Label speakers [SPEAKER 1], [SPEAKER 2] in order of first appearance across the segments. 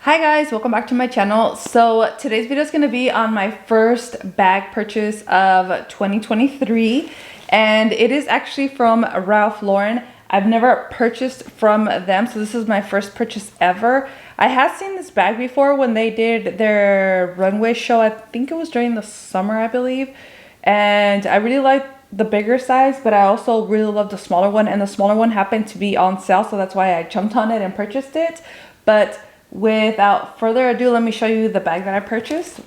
[SPEAKER 1] Hi guys, welcome back to my channel. So today's video is going to be on my first bag purchase of 2023, and it is actually from Ralph Lauren. I've never purchased from them, so this is my first purchase ever. I had seen this bag before when they did their runway show. I think it was during the summer, I believe, and I really liked the bigger size, but I also really love the smaller one, and the smaller one happened to be on sale, so that's why I jumped on it and purchased it. But without further ado, let me show you the bag that I purchased.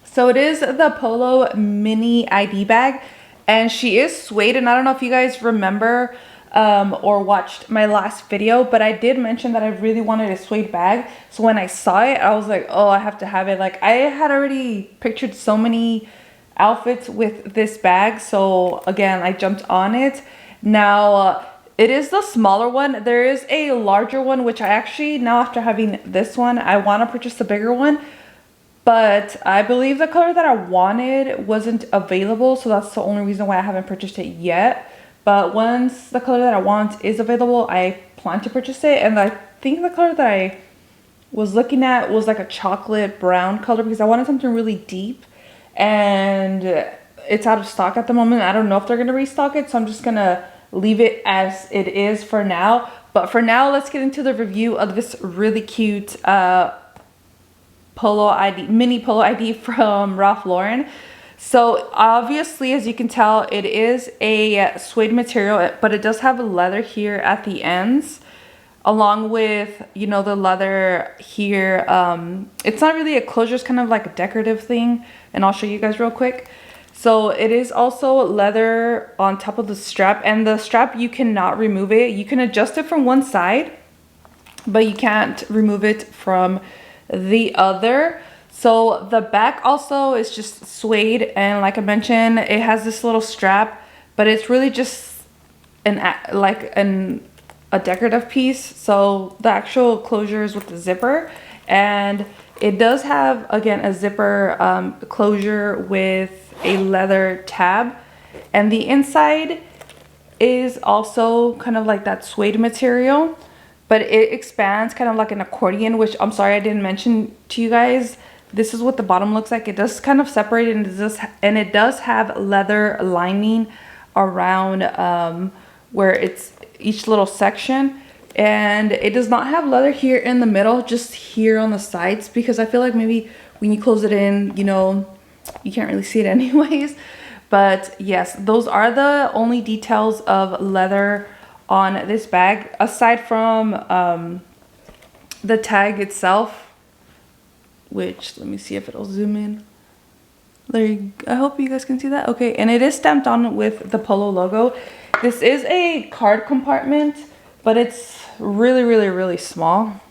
[SPEAKER 1] So it is the Polo mini ID bag, and she is suede, and I don't know if you guys remember or watched my last video, but I did mention that I really wanted a suede bag. So when I saw it, I was like, oh, I have to have it. Like, I had already pictured so many outfits with this bag, so again, I jumped on it. Now it is the smaller one. There is a larger one, which I actually, now after having this one, I want to purchase the bigger one, but I believe the color that I wanted wasn't available, so that's the only reason why I haven't purchased it yet. But once the color that I want is available, I plan to purchase it. And I think the color that I was looking at was like a chocolate brown color, because I wanted something really deep, and it's out of stock at the moment. I don't know if they're gonna restock it, so I'm just gonna leave it as it is for now. But for now, let's get into the review of this really cute Polo ID, mini Polo ID from Ralph Lauren. So obviously, as you can tell, it is a suede material, but it does have leather here at the ends, along with, you know, the leather here. It's not really a closure, it's kind of like a decorative thing, and I'll show you guys real quick. So it is also leather on top of the strap, and the strap, you cannot remove it. You can adjust it from one side, but you can't remove it from the other. So the back also is just suede, and like I mentioned, it has this little strap, but it's really just a decorative piece. So the actual closure is with the zipper, and it does have, again, a zipper closure with a leather tab, and the inside is also kind of like that suede material, but it expands kind of like an accordion, which I'm sorry I didn't mention to you guys. This is what the bottom looks like. It does kind of separate, and it does have leather lining around where it's each little section, and it does not have leather here in the middle, just here on the sides, because I feel like maybe when you close it in, you know, you can't really see it anyways. But yes, those are the only details of leather on this bag, aside from the tag itself, which, let me see if it'll zoom in. I hope you guys can see that. Okay, and it is stamped on with the Polo logo. This is a card compartment, but it's really small.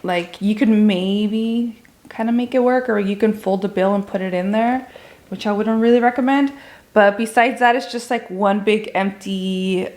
[SPEAKER 1] Like, you could maybe kind of make it work, or you can fold the bill and put it in there, which I wouldn't really recommend. But besides that, it's just like one big empty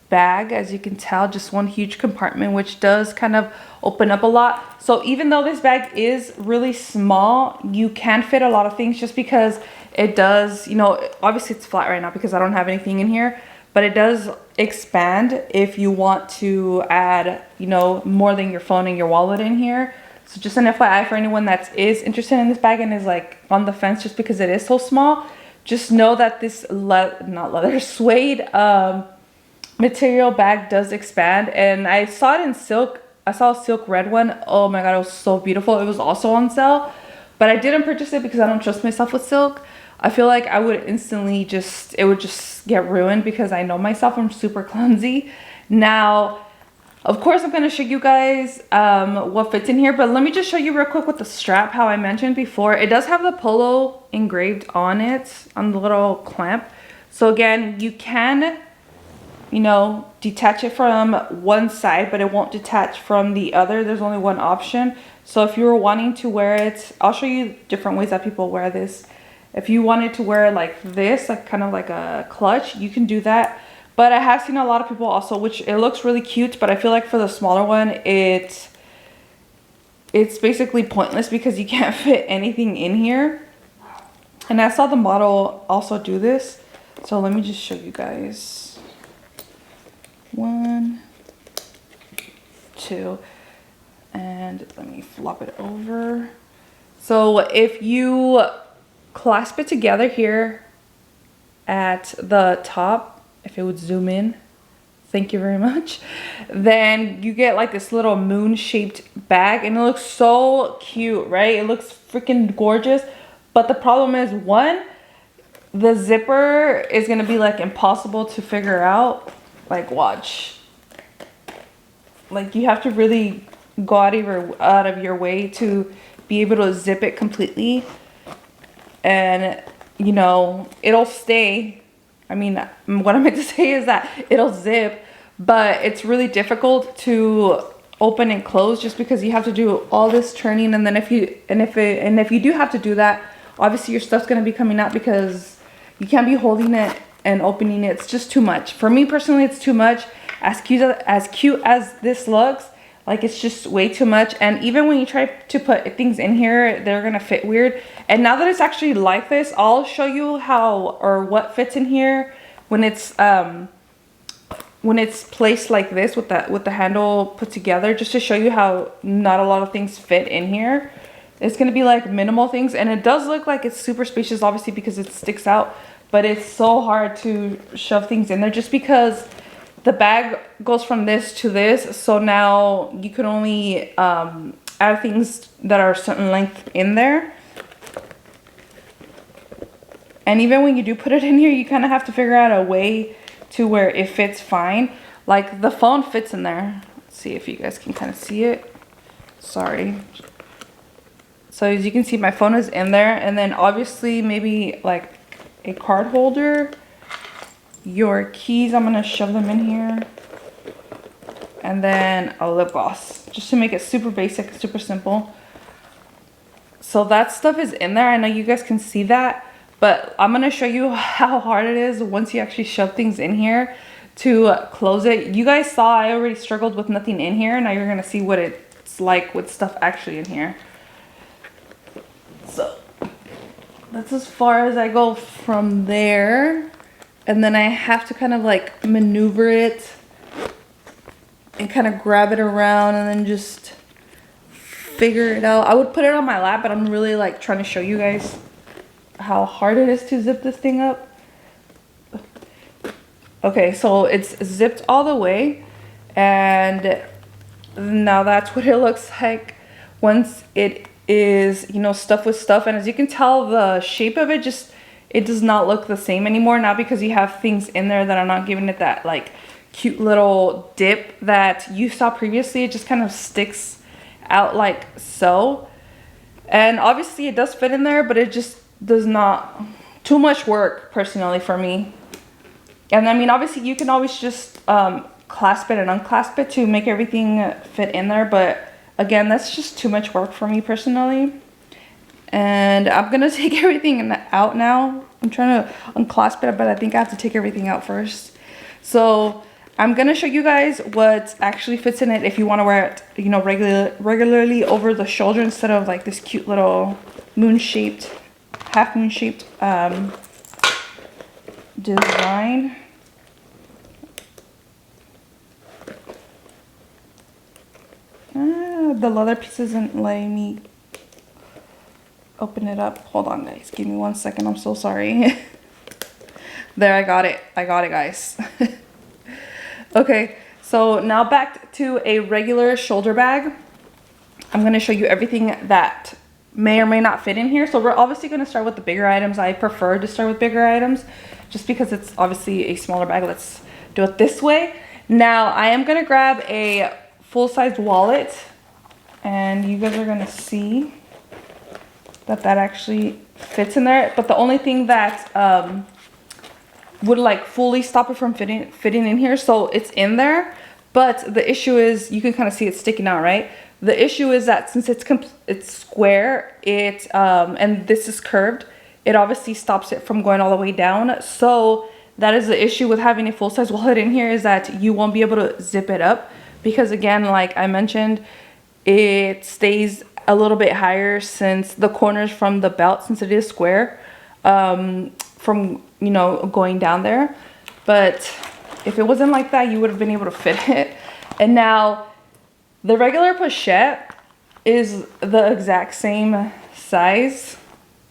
[SPEAKER 1] bag, as you can tell, just one huge compartment, which does kind of open up a lot. So even though this bag is really small, you can fit a lot of things, just because it does, you know, obviously it's flat right now because I don't have anything in here, but it does expand if you want to add, you know, more than your phone and your wallet in here. So just an FYI for anyone that is interested in this bag and is like on the fence just because it is so small, just know that this suede material bag does expand. And I saw it in silk. I saw a silk red one. Oh my god, it was so beautiful. It was also on sale, but I didn't purchase it because I don't trust myself with silk. I feel like I would instantly it would just get ruined, because I know myself, I'm super clumsy. Now, of course, I'm going to show you guys what fits in here, but let me just show you real quick with the strap. How I mentioned before, it does have the Polo engraved on it, on the little clamp. So again, you can, you know, detach it from one side, but it won't detach from the other. There's only one option. So if you were wanting to wear it, I'll show you different ways that people wear this. If you wanted to wear it like this, like kind of like a clutch, you can do that. But I have seen a lot of people also, which it looks really cute, but I feel like for the smaller one, it's basically pointless because you can't fit anything in here. And I saw the model also do this. So let me just show you guys. One, too. And let me flop it over. So if you clasp it together here at the top, if it would zoom in, thank you very much, then you get like this little moon shaped bag, and it looks so cute, right? It looks freaking gorgeous. But the problem is, one, the zipper is gonna be like impossible to figure out. Like, watch, like you have to really go out of your way to be able to zip it completely. And you know, it'll stay. I mean, what I meant to say is that it'll zip, but it's really difficult to open and close just because you have to do all this turning. And then if you do have to do that, obviously your stuff's gonna be coming out because you can't be holding it and opening it. It's just too much. For me personally, it's too much. As cute as this looks, like it's just way too much. And even when you try to put things in here, they're gonna fit weird. And now that it's actually like this, I'll show you how or what fits in here when it's placed like this with the handle put together, just to show you how not a lot of things fit in here. It's gonna be like minimal things, and it does look like it's super spacious, obviously, because it sticks out, but it's so hard to shove things in there just because the bag goes from this to this. So now you can only add things that are a certain length in there. And even when you do put it in here, you kind of have to figure out a way to where it fits fine. Like the phone fits in there. Let's see if you guys can kind of see it. Sorry. So as you can see, my phone is in there, and then obviously maybe like a card holder, your keys, I'm gonna shove them in here, and then a lip gloss, just to make it super basic, super simple. So that stuff is in there. I know you guys can see that, but I'm gonna show you how hard it is once you actually shove things in here to close it. You guys saw I already struggled with nothing in here. Now you're gonna see what it's like with stuff actually in here. So that's as far as I go from there. And then I have to kind of like maneuver it and kind of grab it around and then just figure it out. I would put it on my lap, but I'm really like trying to show you guys how hard it is to zip this thing up. Okay, so it's zipped all the way, and now that's what it looks like once it is, you know, stuffed with stuff. And as you can tell, the shape of it it does not look the same anymore now, because you have things in there that are not giving it that like cute little dip that you saw previously. It just kind of sticks out like so. And obviously it does fit in there, but it just does not, too much work personally for me. And I mean, obviously you can always just clasp it and unclasp it to make everything fit in there, but again, that's just too much work for me personally. And I'm gonna take everything out now. I'm trying to unclasp it, but I think I have to take everything out first. So I'm gonna show you guys what actually fits in it if you want to wear it, you know, regularly over the shoulder instead of like this cute little moon-shaped, half moon-shaped design. The leather piece isn't letting me open it up. Hold on, guys. Give me 1 second. I'm so sorry. There, I got it. I got it, guys. Okay, so now back to a regular shoulder bag. I'm going to show you everything that may or may not fit in here. So we're obviously going to start with the bigger items. I prefer to start with bigger items just because it's obviously a smaller bag. Let's do it this way. Now, I am going to grab a full-size wallet, and you guys are going to see that actually fits in there. But the only thing that would like fully stop it from fitting in here, so it's in there, but the issue is, you can kind of see it sticking out, right? The issue is that since it's square, and this is curved, it obviously stops it from going all the way down. So that is the issue with having a full-size wallet in here, is that you won't be able to zip it up, because again, like I mentioned, it stays a little bit higher since the corners from the belt, since it is square, from, you know, going down there. But if it wasn't like that, you would have been able to fit it. And now The regular pochette is the exact same size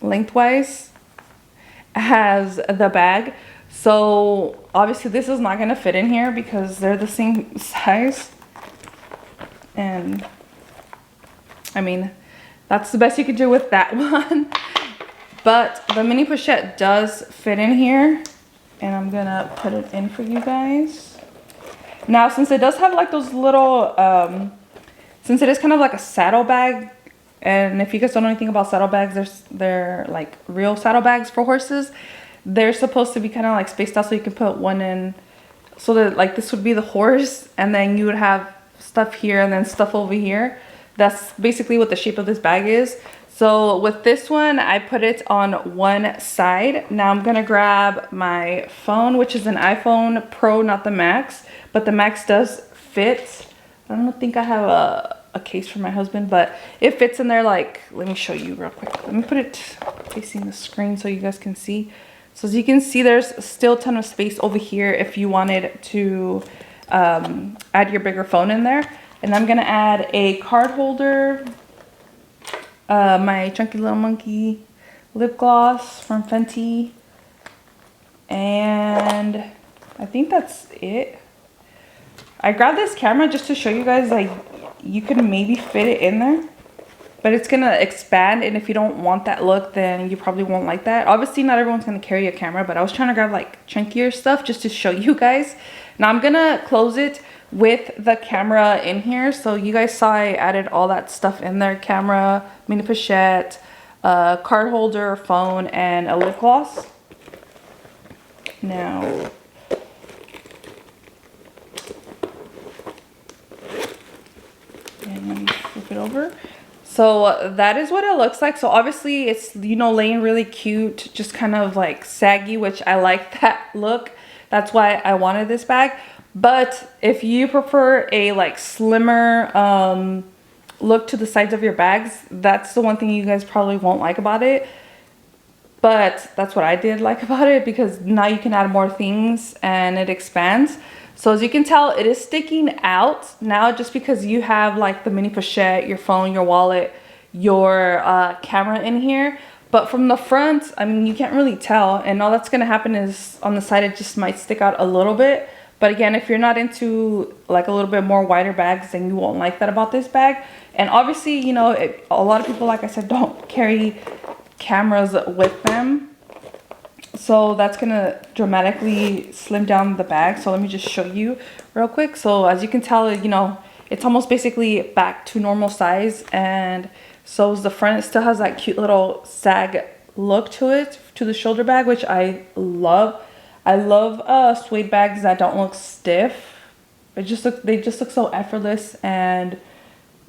[SPEAKER 1] lengthwise as the bag. So obviously this is not going to fit in here because they're the same size. And I mean, that's the best you could do with that one. But the mini pochette does fit in here, and I'm gonna put it in for you guys. Now, since it does have like those little, since it is kind of like a saddle bag, and if you guys don't know anything about saddle bags, they're like real saddle bags for horses. They're supposed to be kind of like spaced out so you can put one in, so that like this would be the horse, and then you would have stuff here and then stuff over here. That's basically what the shape of this bag is. So with this one, I put it on one side. Now I'm gonna grab my phone, which is an iPhone Pro, not the Max, but the Max does fit. I don't think I have a case for my husband, but it fits in there. Like, let me show you real quick. Let me put it facing the screen so you guys can see. So as you can see, there's still a ton of space over here if you wanted to add your bigger phone in there. And I'm gonna add a card holder, my Chunky Little Monkey lip gloss from Fenty, and I think that's it. I grabbed this camera just to show you guys, like, you can maybe fit it in there, but it's gonna expand, and if you don't want that look, then you probably won't like that. Obviously not everyone's gonna carry a camera, but I was trying to grab like chunkier stuff just to show you guys. Now I'm gonna close it with the camera in here. So you guys saw I added all that stuff in there: camera, mini pochette, card holder, phone, and a lip gloss. Now and let me flip it over. So that is what it looks like. So obviously it's, you know, laying really cute, just kind of like saggy, which I like that look. That's why I wanted this bag. But if you prefer a like slimmer look to the sides of your bags, that's the one thing you guys probably won't like about it. But that's what I did like about it, because now you can add more things and it expands. So as you can tell, it is sticking out now just because you have like the mini pochette, your phone, your wallet, your camera in here. But from the front, I mean, you can't really tell. And all that's gonna happen is on the side, it just might stick out a little bit. But again, if you're not into like a little bit more wider bags, then you won't like that about this bag. And obviously, you know, a lot of people, like I said, don't carry cameras with them. So that's gonna dramatically slim down the bag. So let me just show you real quick. So as you can tell, you know, it's almost basically back to normal size. And so is the front. It still has that cute little sag look to it, to the shoulder bag, which I love. I love suede bags that don't look stiff. They just look so effortless and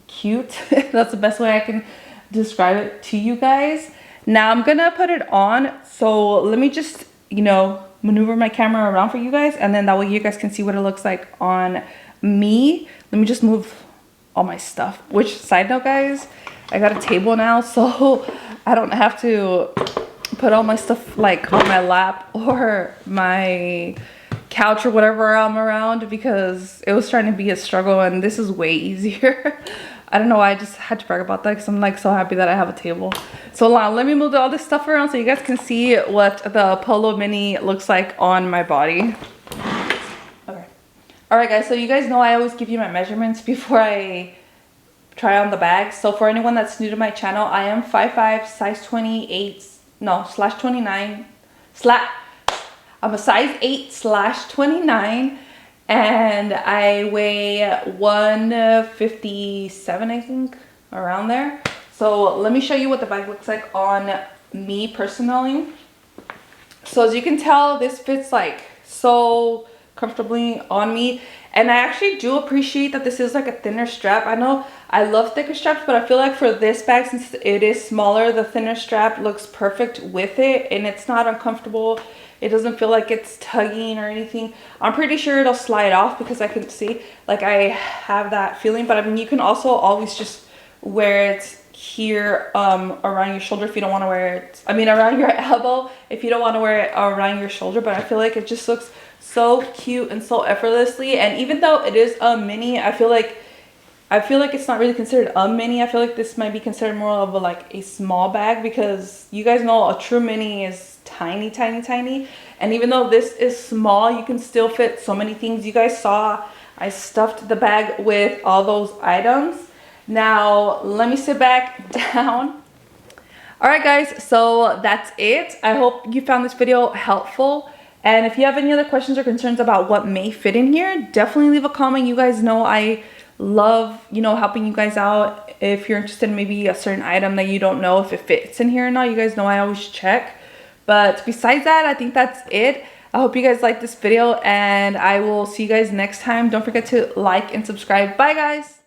[SPEAKER 1] cute. That's the best way I can describe it to you guys. Now I'm gonna put it on. So let me just, you know, maneuver my camera around for you guys, and then that way you guys can see what it looks like on me. Let me just move all my stuff. Which, side note guys, I got a table now, so I don't have to put all my stuff like on my lap or my couch or whatever I'm around, because it was trying to be a struggle, and this is way easier. I don't know why I just had to brag about that, because I'm like so happy that I have a table. So let me move all this stuff around so you guys can see what the Polo Mini looks like on my body. Okay. All right guys, so you guys know I always give you my measurements before I try on the bag. So for anyone that's new to my channel, I am 5'5", size 28, no, /29, I'm a size 8/29, and I weigh 157, I think, around there. So let me show you what the bag looks like on me personally. So as you can tell, this fits like so comfortably on me, and I actually do appreciate that this is like a thinner strap. I know I love thicker straps, but I feel like for this bag, since it is smaller, the thinner strap looks perfect with it, and it's not uncomfortable. It doesn't feel like it's tugging or anything. I'm pretty sure it'll slide off, because I can see, like, I have that feeling. But I mean, you can also always just wear it here around your shoulder if you don't want to wear it, I mean around your elbow if you don't want to wear it around your shoulder. But I feel like it just looks so cute and so effortlessly. And even though it is a mini, I feel like I feel like it's not really considered a mini. I feel like this might be considered more of a, like a small bag, because you guys know a true mini is tiny, tiny, tiny. And even though this is small, you can still fit so many things. You guys saw I stuffed the bag with all those items. Now, let me sit back down. All right, guys, so that's it. I hope you found this video helpful. And if you have any other questions or concerns about what may fit in here, definitely leave a comment. You guys know I love, you know, helping you guys out. If you're interested in maybe a certain item that you don't know if it fits in here or not, you guys know I always check. But besides that, I think that's it. I hope you guys liked this video, and I will see you guys next time. Don't forget to like and subscribe. Bye, guys.